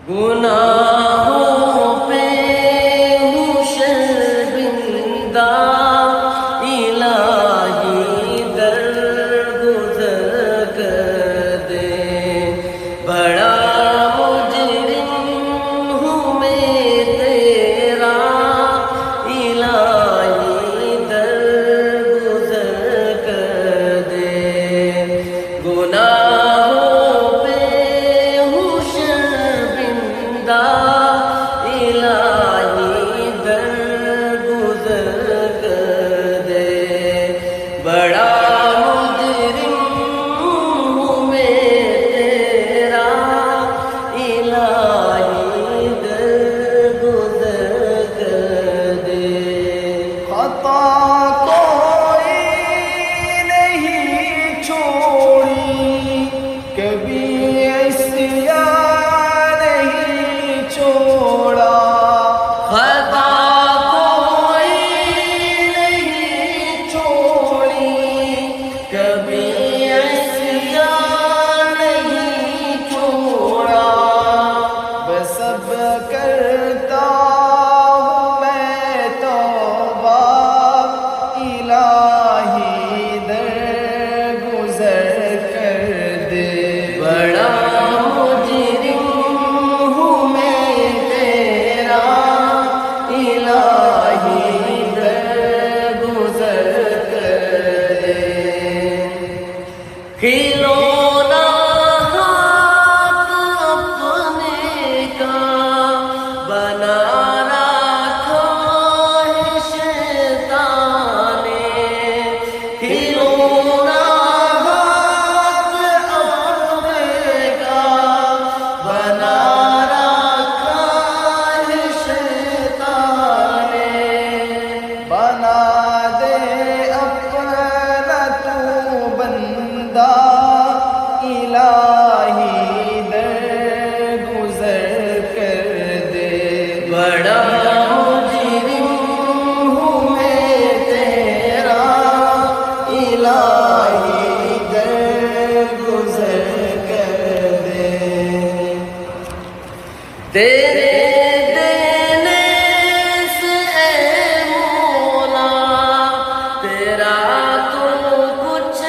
گناہوں پہ ہوں شرمندہ، الہی درگزر کر دے۔ بڑا مجرم ہوں میں تیرا، الہی درگزر کر دے۔ گناہوں پہ ہوں شرمندہ، الہی درگزر کر دے۔ بڑا مجرم ہوں میں تیرا، الہی درگزر کر دے۔ خطا کوئی نہیں چھوڑی، کبھی عصیان نہیں چھوڑا۔ خطا کوئی نہیں چھوڑی، کبھی عصیان نہیں چھوڑا۔ بس اب کرتا ہوں میں توبہ، الہی درگزر کر دے۔ بڑا مجرم ہوں میں تیرا، الہی درگزر کر دے۔ کھلونا ہاتھ اپنے کا بنا رکھا ہے شیطان نے۔ کھلونا ہاتھ اپنے کا بنا رکھا ہے شیطان نے۔ بنا دے اپنا تو بندہ، الہی درگزر کر دے۔ بڑا مجرم ہوں میں تیرا، الہی درگزر کر دے۔ تیرے دینے سے اے مولا، تیرا تو کچھ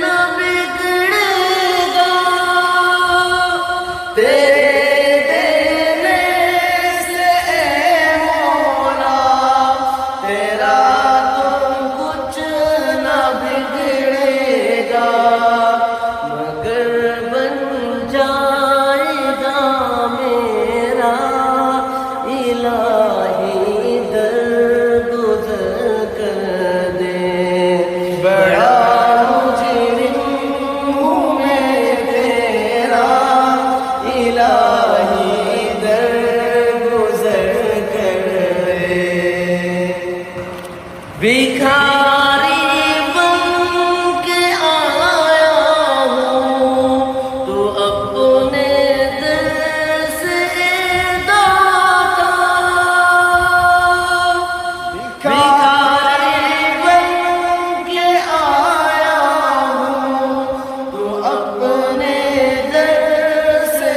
نہ بگڑے گا۔ تیرے دینے سے اے مولا، تیرا تو کچھ نہ بگڑے گا، مگر بن جائے گا میرا، الہی درگزر کر دے۔ بڑا مجرم ہوں میں تیرا، الہی درگزر کر دے۔ بھکاری بن کے آیا ہوں، تو اپنے دل سے داتا۔ بھکاری بن کے آیا ہوں، تو اپنے دل سے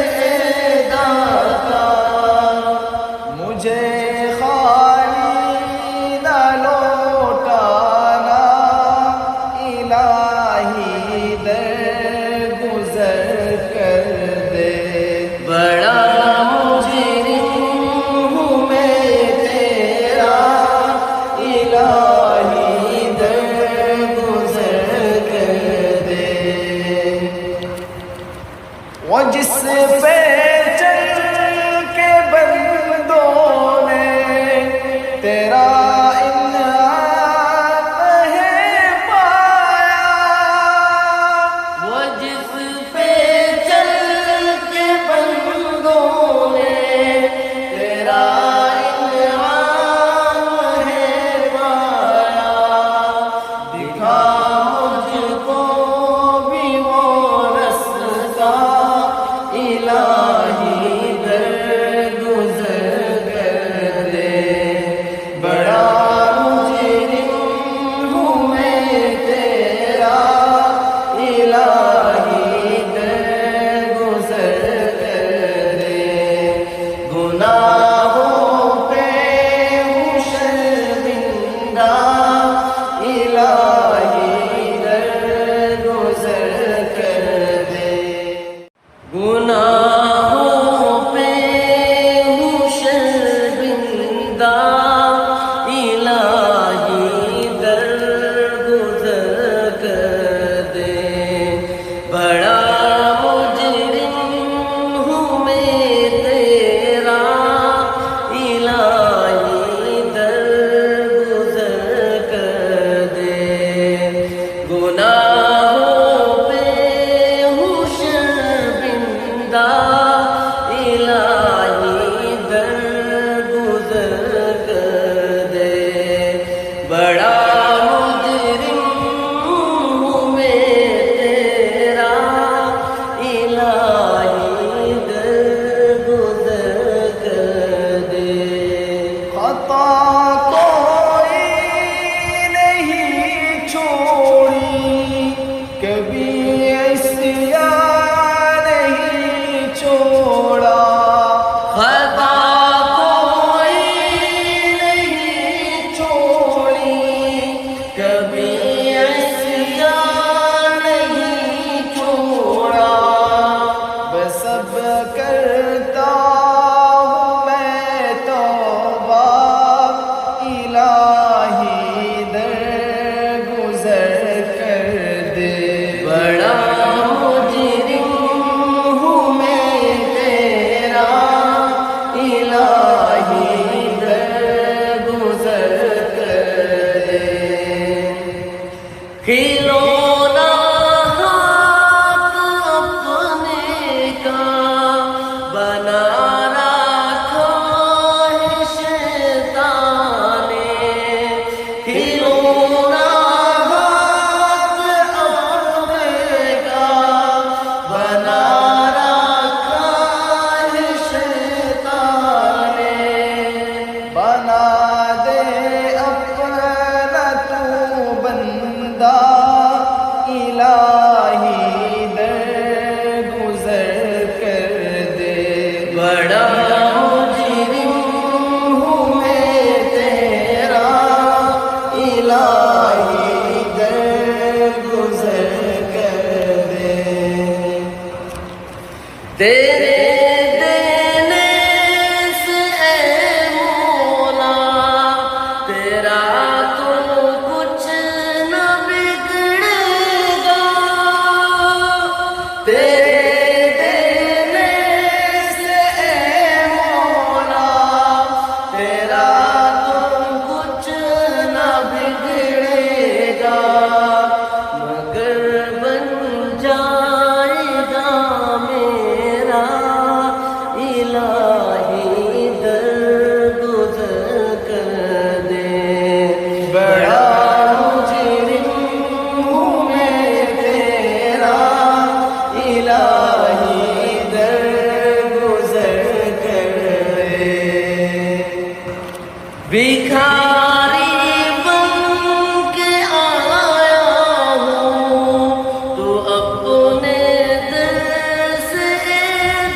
بڑا مجرم ہوں میں تیرا الہی درگزر کر دے تیرے دینے سے اے مولا تیرا تو کچھ نہ بگڑے گا تیرے دینے سے اے مولا تیرا تو کچھ نہ بگڑے گا مگر بن جائے گا میرا الہی درگزر کر دے بڑا مجرم ہوں میں تیرا الہی درگزر کر دے بھکاری بن کے آیا ہوں تو اپنے دل سے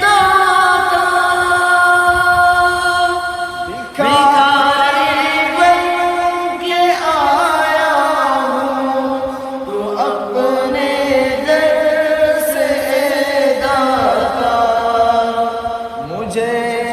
داتا بھکاری بن کے آیا ہوں تو اپنے دل سے داتا مجھے